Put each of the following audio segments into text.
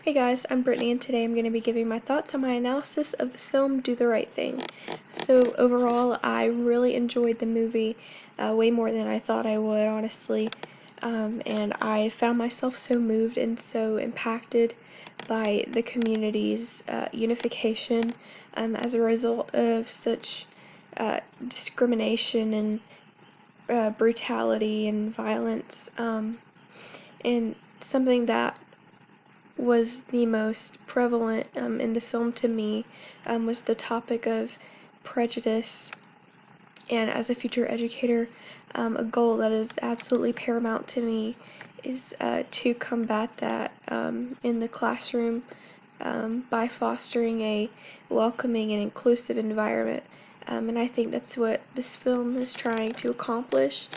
Hey guys, I'm Brittany and today I'm going to be giving my thoughts on my analysis of the film Do the Right Thing. So overall, I really enjoyed the movie way more than I thought I would, honestly. And I found myself so moved and so impacted by the community's unification as a result of such discrimination and brutality and violence. And something that was the most prevalent in the film to me was the topic of prejudice. And as a future educator, a goal that is absolutely paramount to me is to combat that in the classroom by fostering a welcoming and inclusive environment. And I think that's what this film is trying to accomplish.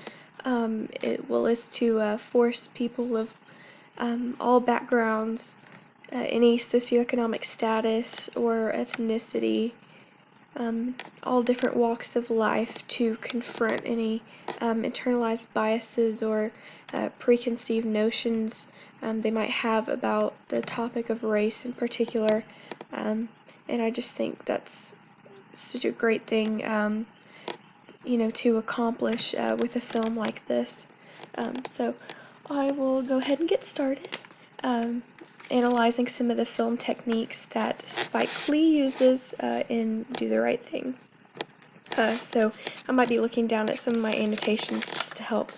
Is to force people of all backgrounds, any socioeconomic status or ethnicity, all different walks of life to confront any internalized biases or preconceived notions they might have about the topic of race in particular. And I just think that's such a great thing, to accomplish with a film like this. So I will go ahead and get started. Analyzing some of the film techniques that Spike Lee uses in Do the Right Thing. So I might be looking down at some of my annotations just to help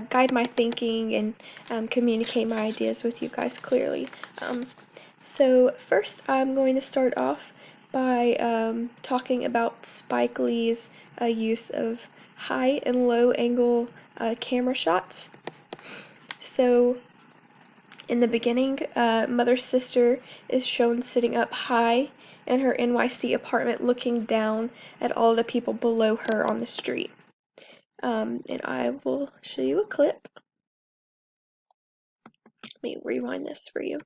guide my thinking and communicate my ideas with you guys clearly. So first I'm going to start off by talking about Spike Lee's use of high and low angle camera shots. So in the beginning, Mother's sister is shown sitting up high in her NYC apartment looking down at all the people below her on the street. And I will show you a clip. Let me rewind this for you.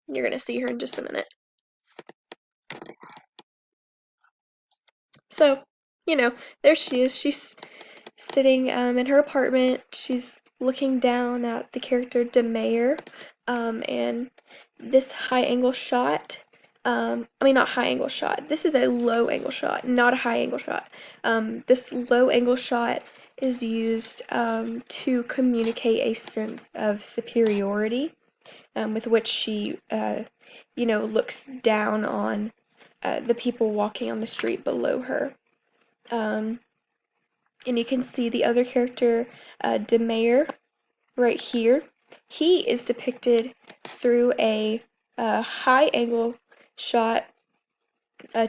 You're going to see her in just a minute. So, there she is. She's sitting in her apartment. She's looking down at the character DeMayer, and this high angle shot. Not high angle shot. This is a low angle shot, not a high angle shot. This low angle shot is used to communicate a sense of superiority, with which she, looks down on the people walking on the street below her. And you can see the other character, DeMayer, right here. He is depicted through a high angle shot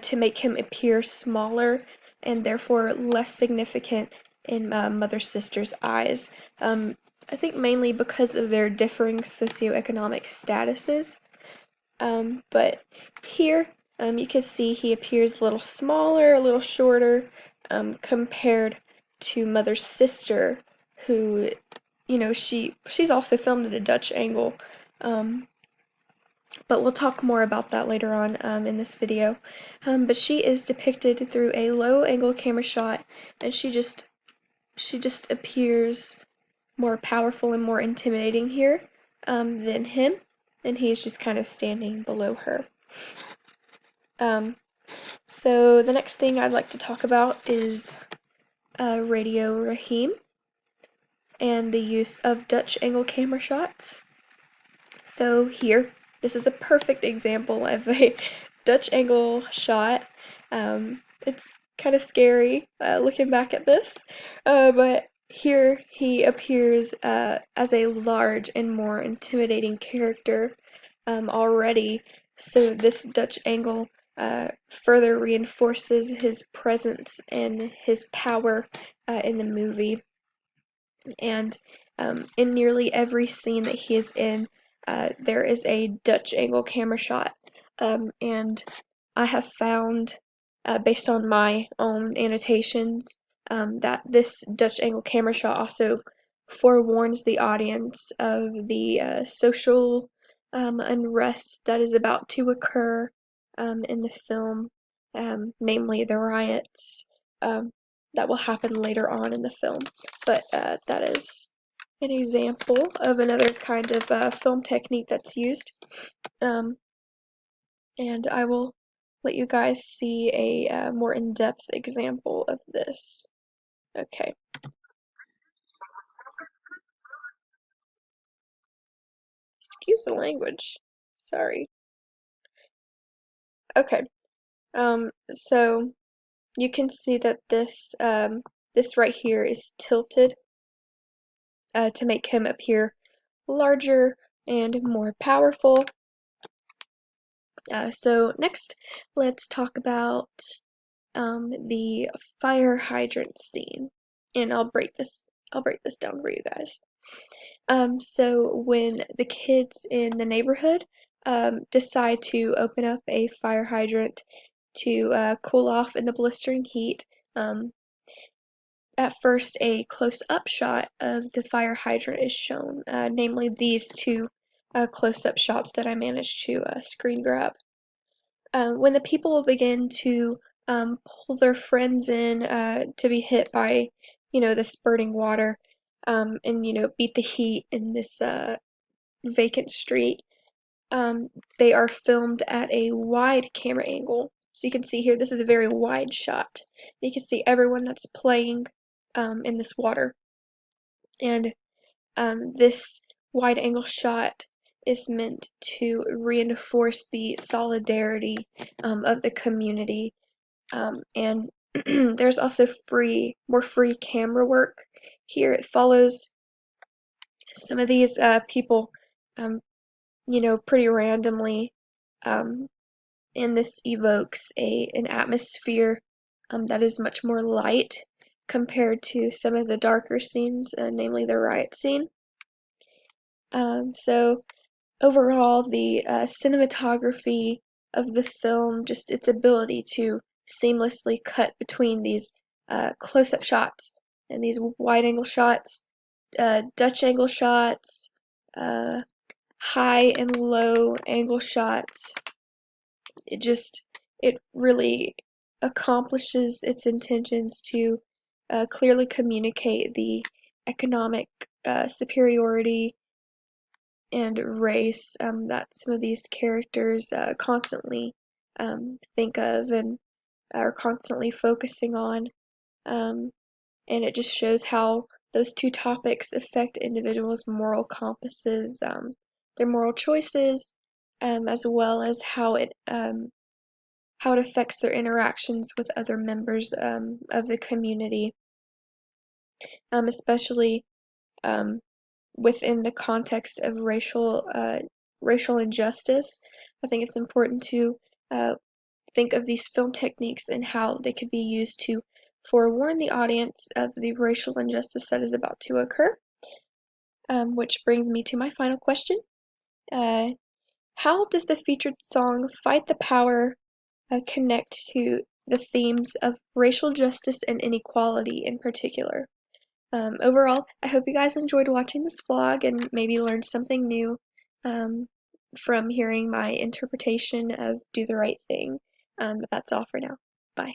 to make him appear smaller and therefore less significant in Mother Sister's eyes. I think mainly because of their differing socioeconomic statuses. But here you can see he appears a little smaller, a little shorter, compared to Mother's sister, who, she's also filmed at a Dutch angle. But we'll talk more about that later on in this video. But she is depicted through a low angle camera shot, and she just appears more powerful and more intimidating here than him, and he's just kind of standing below her. So the next thing I'd like to talk about is Radio Raheem and the use of Dutch angle camera shots. So here, this is a perfect example of a Dutch angle shot. It's kind of scary looking back at this, but here he appears as a large and more intimidating character already, so this Dutch angle further reinforces his presence and his power in the movie. And in nearly every scene that he is in, there is a Dutch angle camera shot. And I have found, based on my own annotations, that this Dutch angle camera shot also forewarns the audience of the social unrest that is about to occur in the film, namely the riots that will happen later on in the film. But that is an example of another kind of film technique that's used. Um, and I will let you guys see a more in-depth example of this. Okay. Excuse the language. Sorry. Okay. So you can see that this right here is tilted to make him appear larger and more powerful. So next, let's talk about the fire hydrant scene, and I'll break this down for you guys. So when the kids in the neighborhood decide to open up a fire hydrant to cool off in the blistering heat, at first a close-up shot of the fire hydrant is shown, namely these two close-up shots that I managed to screen grab. When the people begin to pull their friends in to be hit by, the spurting water, and beat the heat in this vacant street, they are filmed at a wide camera angle. So you can see here, this is a very wide shot. You can see everyone that's playing in this water. And this wide angle shot is meant to reinforce the solidarity of the community. And there's also more free camera work here. It follows some of these people, pretty randomly. Um, and this evokes an atmosphere that is much more light compared to some of the darker scenes, namely the riot scene. So overall, the cinematography of the film, just its ability to seamlessly cut between these close-up shots and these wide-angle shots, Dutch angle shots, uh, high and low angle shots. It really accomplishes its intentions to clearly communicate the economic superiority and race that some of these characters constantly think of and are constantly focusing on. And it just shows how those two topics affect individuals' moral compasses, their moral choices, as well as how it affects their interactions with other members of the community, especially um, within the context of racial injustice. I think it's important to uh, think of these film techniques and how they could be used to forewarn the audience of the racial injustice that is about to occur. Which brings me to my final question. Uh, how does the featured song Fight the Power connect to the themes of racial justice and inequality in particular? Overall, I hope you guys enjoyed watching this vlog and maybe learned something new um, from hearing my interpretation of Do the Right Thing. But that's all for now. Bye.